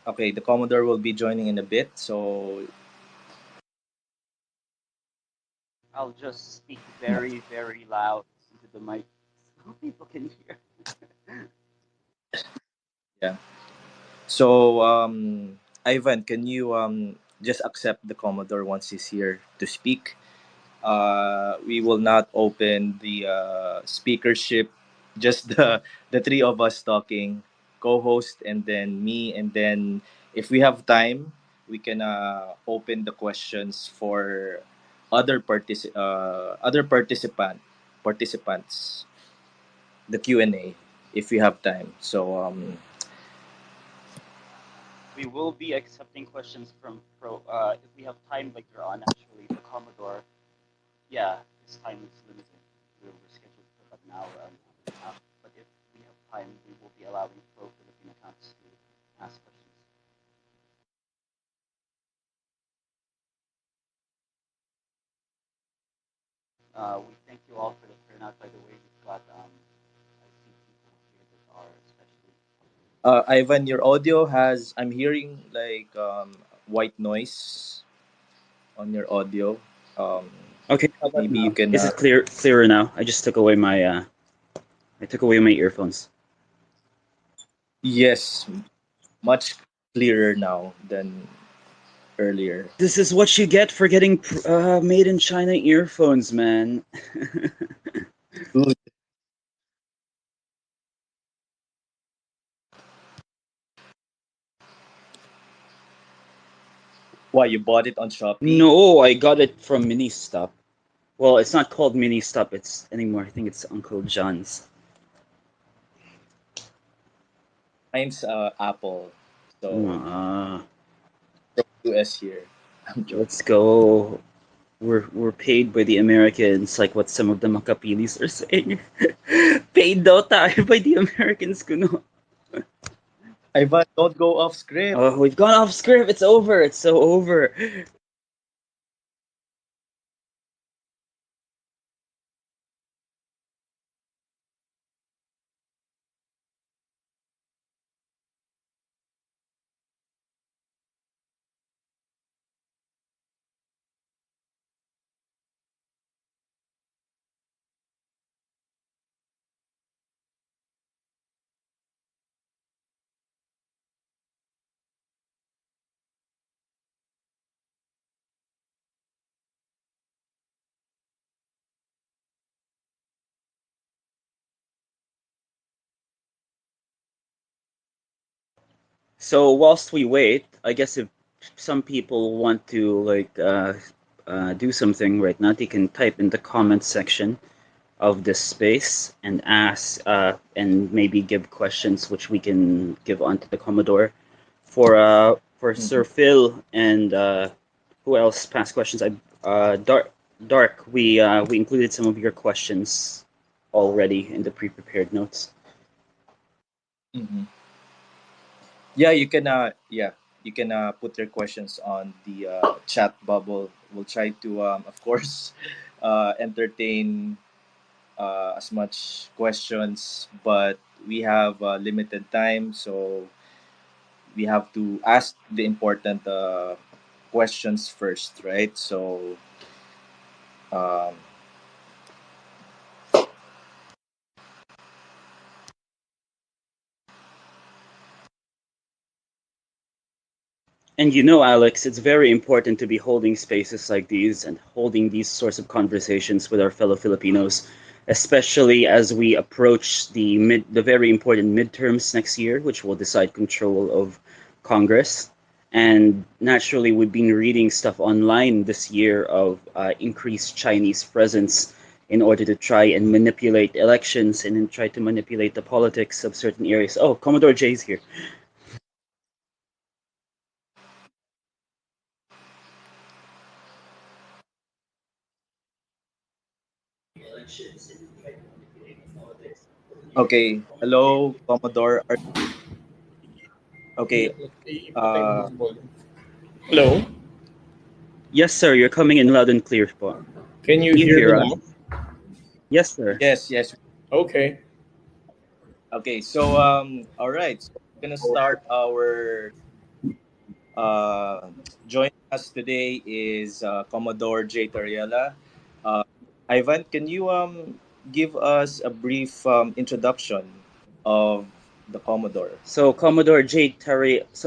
Okay, the Commodore will be joining in a bit, so I'll just speak very, very loud into the mic so people can hear. yeah. So Ivan, can you just accept the Commodore once he's here to speak? We will not open the speakership, just the three of us talking, co-host, and then me, and then if we have time, we can open the questions for other participants, the Q&A, if we have time. So We will be accepting questions from if we have time later on. Actually, the Commodore, yeah, his time is limited. We're scheduled for about an hour and a half. But if we have time, we will be allowing pro Philippine accounts to ask questions. We thank you all for the turnout. By the way, we've got I see people here that are especially. Ivan, your audio has, I'm hearing like white noise on your audio. Um, Okay, how about Maybe you now? can. Is it clearer now? I just took away my earphones. Yes, much clearer now than earlier. This is what you get for getting made in China earphones, man. Good. Why you bought it on Shopee? No, I got it from Mini Stop. Well, it's not called Mini Stop it's anymore. I think it's Uncle John's. Mine's Apple, so Uh, from US here. I'm joking. let's go. We're paid by the Americans, like what some of the Makapilis are saying. Paid daw tayo by the Americans, kuno. Ivan, don't go off script. Oh, we've gone off script. It's over. It's so over. So whilst we wait, I guess if some people want to do something right now, they can type in the comment section of this space and ask and maybe give questions which we can give onto the Commodore for Sir Mhm. Phil and who else passed questions. Dark. We included some of your questions already in the pre-prepared notes. Mhm. Yeah, you can. You can put your questions on the chat bubble. We'll try to, of course, entertain as much questions, but we have limited time, so we have to ask the important questions first, right? So, um, And you know, Alex, it's very important to be holding spaces like these and holding these sorts of conversations with our fellow Filipinos, especially as we approach the very important midterms next year, which will decide control of Congress. And naturally, we've been reading stuff online this year of increased Chinese presence in order to try and manipulate elections and then try to manipulate the politics of certain areas. Oh, Commodore Jay's here. okay, hello, Commodore. Okay, uh, Hello, Yes, sir. You're coming in loud and clear, po. can you Can you hear me hear us? now? Yes, sir. yes, yes. Okay. Okay, so all right. gonna start our uh, joining us today is Commodore Tarriela. Uh, Ivan, can you give us a brief introduction of the Commodore? So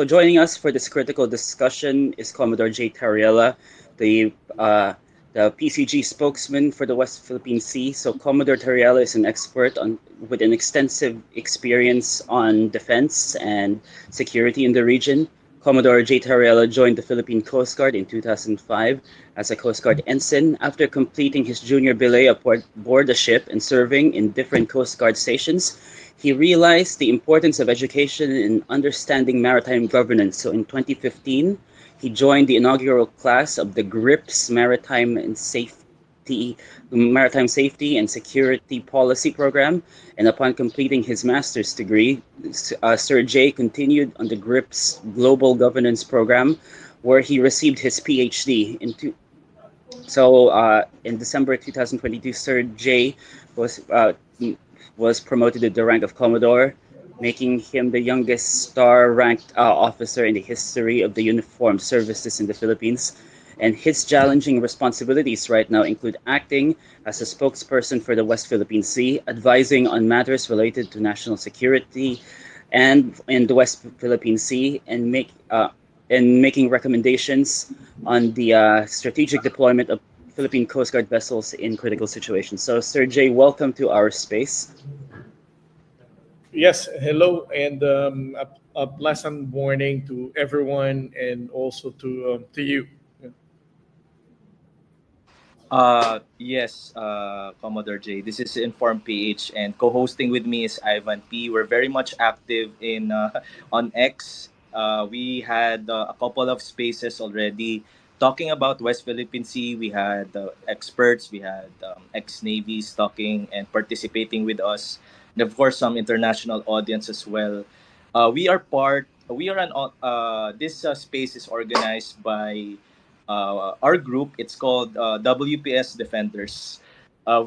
joining us for this critical discussion is Commodore J. Tarriela, the uh, the PCG spokesman for the West Philippine Sea. So Commodore Tarriela is an expert on with an extensive experience on defense and security in the region. Commodore J. Tarriela joined the Philippine Coast Guard in 2005 as a Coast Guard ensign after completing his junior belay aboard a ship and serving in different Coast Guard stations. He realized the importance of education in understanding maritime governance. So in 2015, he joined the inaugural class of the GRIPS Maritime Safety and Security Policy Program. And upon completing his master's degree, Sir Jay continued on the GRIPS Global Governance Program, where he received his PhD in December 2022, Sir Jay was uh, was promoted to the rank of Commodore, making him the youngest star-ranked officer in the history of the uniformed services in the Philippines. And his challenging responsibilities right now include acting as a spokesperson for the West Philippine Sea, advising on matters related to national security and in the West Philippine Sea, and making recommendations on the strategic deployment of Philippine Coast Guard vessels in critical situations. So, Sir Jay, welcome to our space. Yes, hello, and a pleasant morning to everyone, and also to you. Yes, Commodore J. This is Inform PH, and co-hosting with me is Ivan P. We're very much active in on X. We had a couple of spaces already talking about West Philippine Sea. We had experts, we had ex-navies talking and participating with us, and of course some international audience as well. We are part. We are an. This space is organized by our group. It's called WPS Defenders.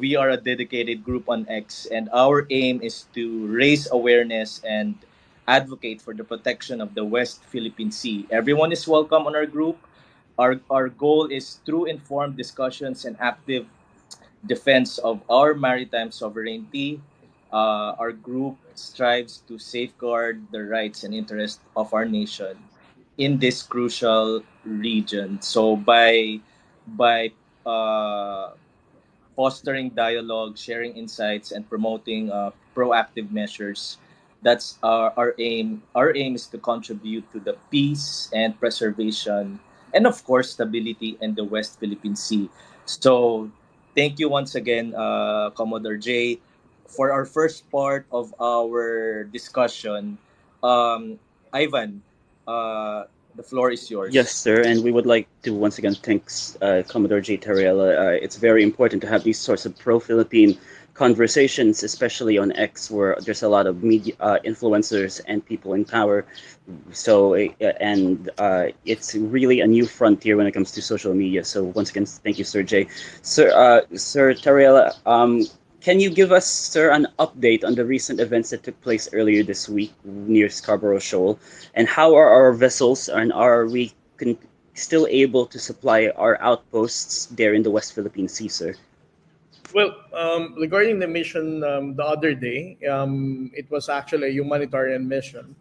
We are a dedicated group on X, and our aim is to raise awareness and advocate for the protection of the West Philippine Sea. Everyone is welcome on our group. Our goal is through informed discussions and active defense of our maritime sovereignty. Our group strives to safeguard the rights and interests of our nation in this crucial region. So by uh, fostering dialogue, sharing insights, and promoting proactive measures. That's our aim. Our aim is to contribute to the peace and preservation, and of course, stability in the West Philippine Sea. So, thank you once again, Commodore J, for our first part of our discussion. Um, Ivan, uh, the floor is Yes, yours. sir, and we would like to once again thank Commodore J. Tarriela. It's very important to have these sorts of pro-Philippine conversations, especially on X, where there's a lot of media influencers and people in power. It's really a new frontier when it comes to social media. So once again, thank you, Sir Jay. Sir Tarriela, can you give us, sir, an update on the recent events that took place earlier this week near Scarborough Shoal? And how are our vessels, and are we still able to supply our outposts there in the West Philippine Sea, sir? Well, regarding the mission the other day, it was actually a humanitarian mission.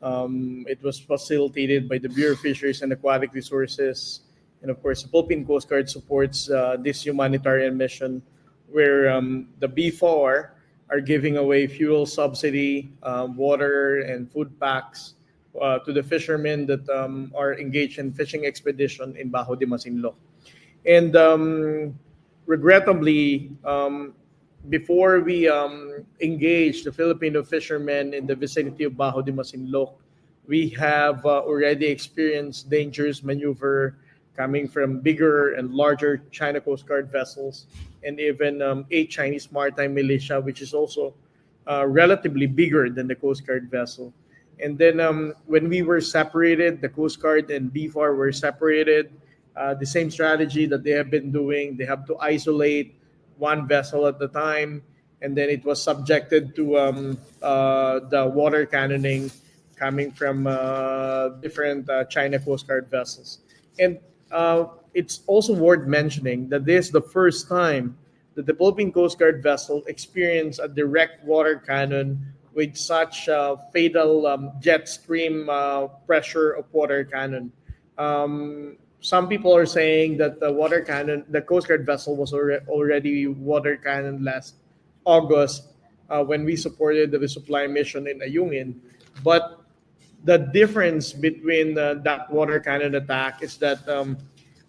It was facilitated by the Bureau of Fisheries and Aquatic Resources, and of course, the Philippine Coast Guard supports this humanitarian mission, where the B4 are giving away fuel subsidy, water, and food packs to the fishermen that are engaged in fishing expedition in Bajo de Masinloc. And regrettably, before we engage the Filipino fishermen in the vicinity of Bajo de Masinloc, we have already experienced dangerous maneuver coming from bigger and larger China Coast Guard vessels, and even eight Chinese maritime militia, which is also relatively bigger than the Coast Guard vessel. And then when we were separated, the Coast Guard and BFAR were separated. The same strategy that they have been doing. They have to isolate one vessel at a time, and then it was subjected to the water cannoning coming from different China Coast Guard vessels. And it's also worth mentioning that this is the first time that the Philippine Coast Guard vessel experienced a direct water cannon with such fatal jet stream pressure of water cannon. Some people are saying that the Coast Guard vessel was already water cannon last August when we supported the resupply mission in Ayungin. But the difference between that water cannon attack is that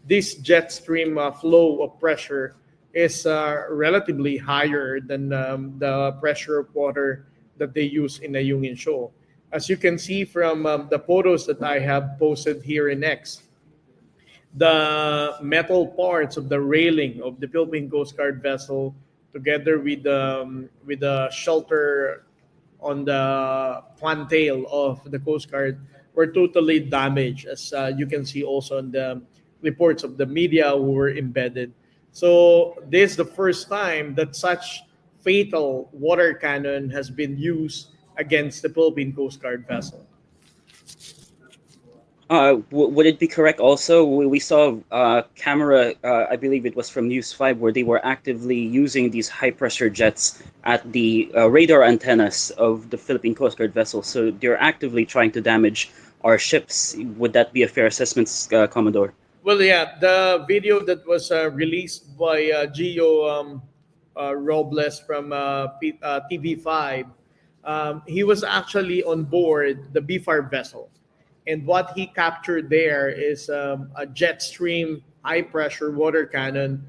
this jet stream flow of pressure is relatively higher than the pressure of water that they use in the Yungin Shoal. As you can see from the photos that I have posted here in X, the metal parts of the railing of the Philippine Coast Guard vessel, together with the shelter on the plantail of the Coast Guard, were totally damaged, as you can see also in the reports of the media who were embedded. So this is the first time that such fatal water cannon has been used against the Philippine Coast Guard vessel. Would it be correct also? We saw camera, I believe it was from News 5, where they were actively using these high pressure jets at the radar antennas of the Philippine Coast Guard vessel. So they're actively trying to damage our ships. Would that be a fair assessment, Commodore? Well, yeah, the video that was released by Gio Robles from TV5, he was actually on board the BFAR vessel. And what he captured there is a jet stream, high pressure water cannon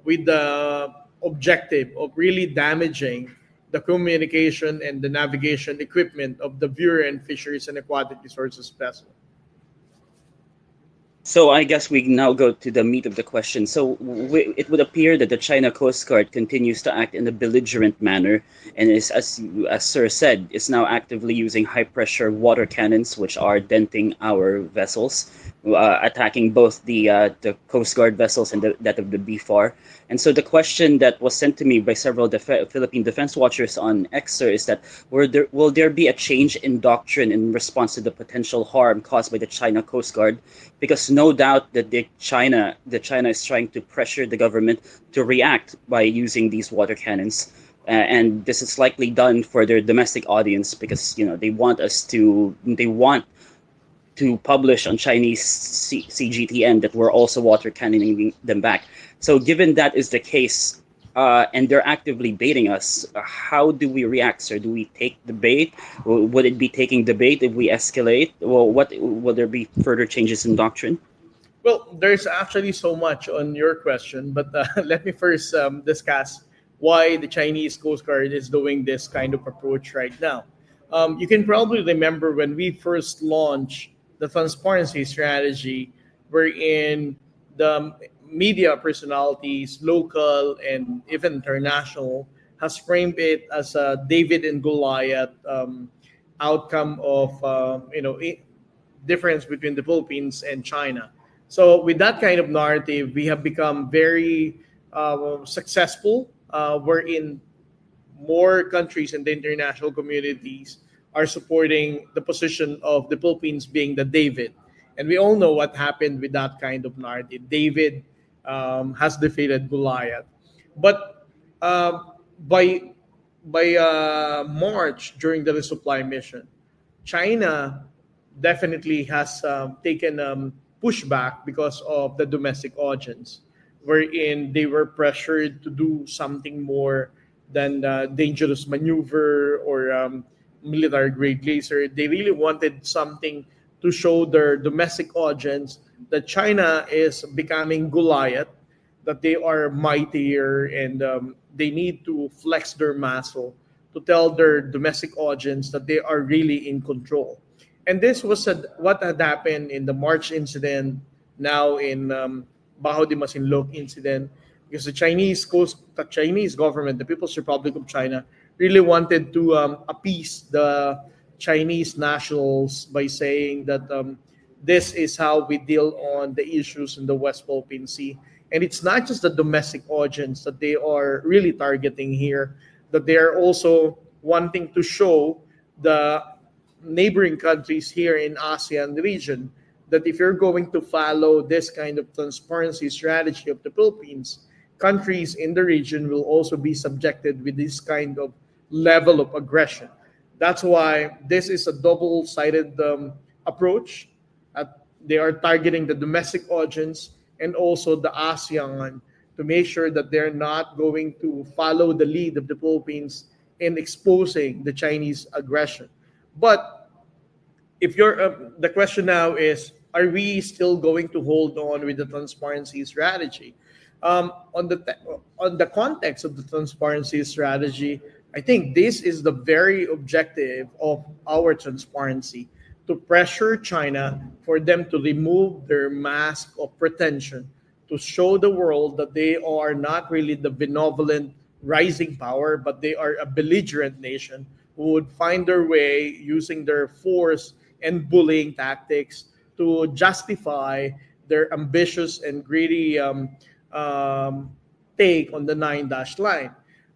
with the objective of really damaging the communication and the navigation equipment of the viewer and fisheries and aquatic resources vessel. So I guess we now go to the meat of the question. So it would appear that the China Coast Guard continues to act in a belligerent manner, and is, as Sir said, is now actively using high pressure water cannons, which are denting our vessels, attacking both the Coast Guard vessels and that of the BFAR. And so the question that was sent to me by several Philippine defense watchers on X, Sir, is that will there be a change in doctrine in response to the potential harm caused by the China Coast Guard? Because no doubt that China is trying to pressure the government to react by using these water cannons, and this is likely done for their domestic audience because they want to publish on Chinese CGTN that we're also water cannoning them back. So given that is the case, and they're actively baiting us, how do we react, sir? Do we take the bait? Would it be taking the bait if we escalate? Well, what will there be further changes in doctrine? Well, there's actually so much on your question, but let me first discuss why the Chinese Coast Guard is doing this kind of approach right now. You can probably remember when we first launched the transparency strategy, wherein the media personalities, local and even international, has framed it as a David and Goliath outcome of difference between the Philippines and China. So with that kind of narrative, we have become very successful. Wherein more countries in the international communities are supporting the position of the Philippines being the David. And we all know what happened with that kind of narrative. David has defeated Goliath. But by March, during the resupply mission, China definitely has taken pushback because of the domestic audience, wherein they were pressured to do something more than dangerous maneuver or military grade laser. They really wanted something to show their domestic audience that China is becoming Goliath, that they are mightier, and they need to flex their muscle to tell their domestic audience that they are really in control. And this was what had happened in the March incident, now in Bajo de Masinloc incident, because the Chinese government, the People's Republic of China, really wanted to appease the Chinese nationals by saying that this is how we deal on the issues in the West Philippine Sea. And it's not just the domestic audience that they are really targeting here, that they are also wanting to show the neighboring countries here in ASEAN region, that if you're going to follow this kind of transparency strategy of the Philippines, countries in the region will also be subjected with this kind of level of aggression. That's why this is a double-sided approach. They are targeting the domestic audience and also the ASEAN to make sure that they're not going to follow the lead of the Philippines in exposing the Chinese aggression. But if you're the question now is, are we still going to hold on with the transparency strategy? On the context of the transparency strategy, I think this is the very objective of our transparency, to pressure China for them to remove their mask of pretension, to show the world that they are not really the benevolent rising power, but they are a belligerent nation who would find their way using their force and bullying tactics to justify their ambitious and greedy um, take on the nine dash line.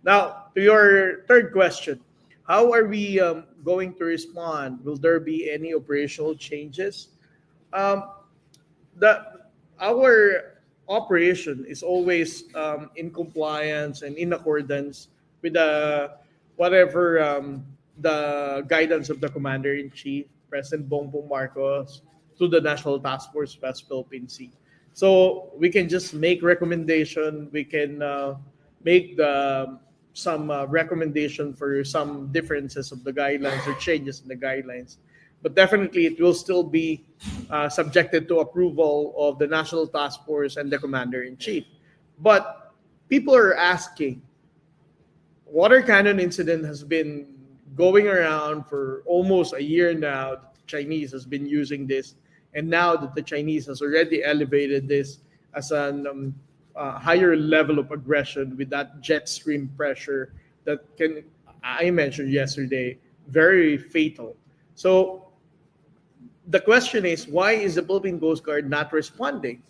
Now, to your third question, how are we going to respond? Will there be any operational changes? Um, the our operation is always in compliance and in accordance with the whatever the guidance of the Commander in Chief, President Bongbong Marcos, to the National Task Force West Philippine Sea. So we can just make recommendation. We can make the some recommendation for some differences of the guidelines or changes in the guidelines, but definitely it will still be subjected to approval of the National Task Force and the Commander in Chief. But people are asking, water cannon incident has been going around for almost a year now. The Chinese has been using this, and now that the Chinese has already elevated this as an higher level of aggression with that jet stream pressure that can, I mentioned yesterday, very fatal. So the question is, why is the Philippine Coast Guard not responding?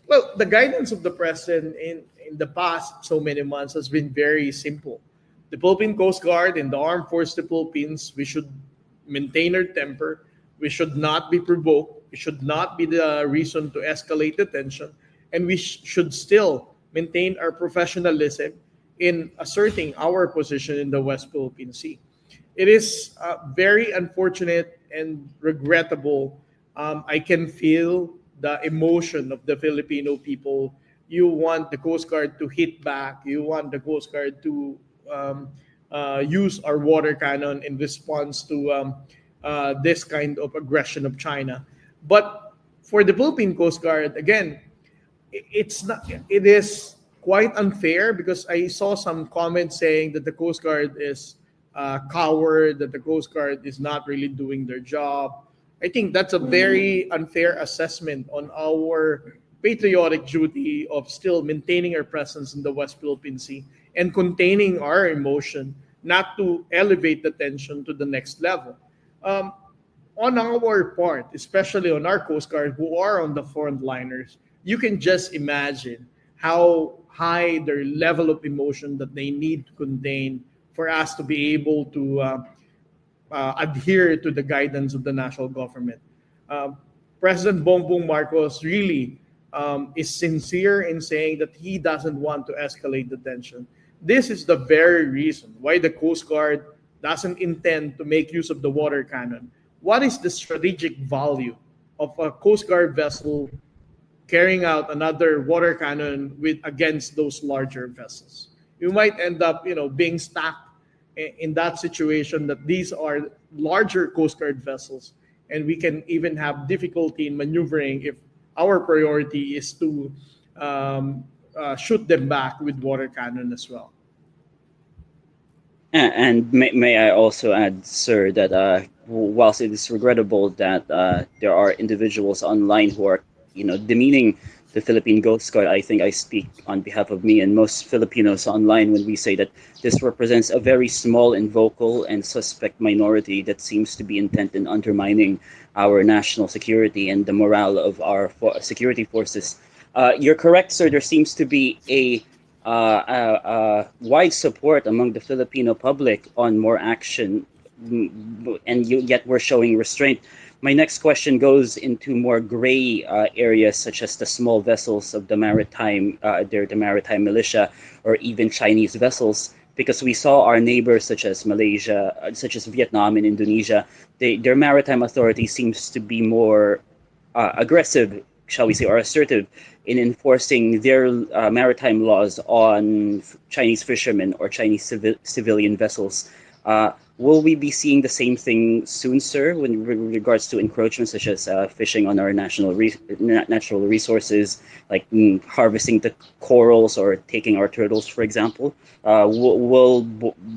Well, the guidance of the president in the past so many months has been very simple. The Philippine Coast Guard and the Armed Force of the Philippines, we should maintain our temper. We should not be provoked. We should not be the reason to escalate the tension. And we should still maintain our professionalism in asserting our position in the West Philippine Sea. It is very unfortunate and regrettable. I can feel the emotion of the Filipino people. You want the Coast Guard to hit back. You want the Coast Guard to use our water cannon in response to this kind of aggression of China. But for the Philippine Coast Guard, again, it's not. It is quite unfair because I saw some comments saying that the Coast Guard is coward, that the Coast Guard is not really doing their job. I think that's a very unfair assessment on our patriotic duty of still maintaining our presence in the West Philippine Sea and containing our emotion, not to elevate the tension to the next level. Um, on our part, especially on our Coast Guard who are on the front liners, you can just imagine how high their level of emotion that they need to contain for us to be able to adhere to the guidance of the national government. Uh, President Bongbong Marcos really is sincere in saying that he doesn't want to escalate the tension. This is the very reason why the Coast Guard doesn't intend to make use of the water cannon. What is the strategic value of a Coast Guard vessel carrying out another water cannon with against those larger vessels? You might end up, being stuck in that situation that these are larger Coast Guard vessels, and we can even have difficulty in maneuvering if our priority is to shoot them back with water cannon as well. And may I also add, sir, that whilst it is regrettable that there are individuals online who are, demeaning the Philippine Coast Guard, I think I speak on behalf of me and most Filipinos online when we say that this represents a very small and vocal and suspect minority that seems to be intent in undermining our national security and the morale of our security forces. You're correct, sir. There seems to be a wide support among the Filipino public on more action and yet we're showing restraint. My next question goes into more gray areas, such as the small vessels of the maritime, the maritime militia, or even Chinese vessels, because we saw our neighbors, such as Malaysia, such as Vietnam and Indonesia, their maritime authority seems to be more aggressive, shall we say, or assertive in enforcing their maritime laws on Chinese fishermen or Chinese civilian vessels. Will we be seeing the same thing soon, sir, when regards to encroachment, such as fishing on our natural resources, like harvesting the corals or taking our turtles, for example? Will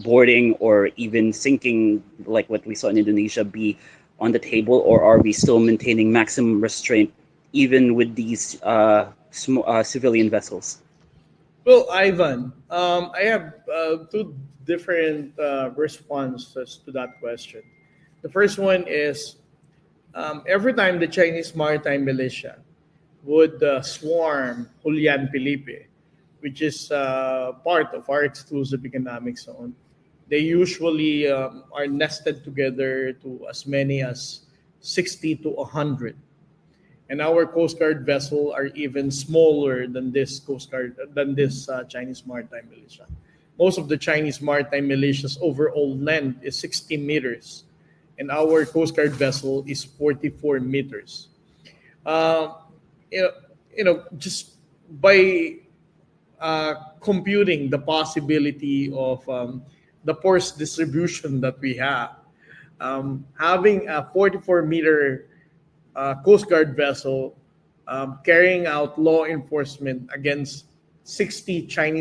boarding or even sinking, like what we saw in Indonesia, be on the table, or are we still maintaining maximum restraint even with these civilian vessels? Well, Ivan, I have two different responses to that question. The first one is every time the Chinese maritime militia would swarm Julian Felipe, which is part of our exclusive economic zone, they usually are nested together to as many as 60 to 100. And our Coast Guard vessel are even smaller than this Chinese maritime militia. Most of the Chinese maritime militia's overall length is 60 meters, and our Coast Guard vessel is 44 meters. Uh, you know, just by computing the possibility of the force distribution that we have, having a 44-meter Coast Guard vessel carrying out law enforcement against 60 Chinese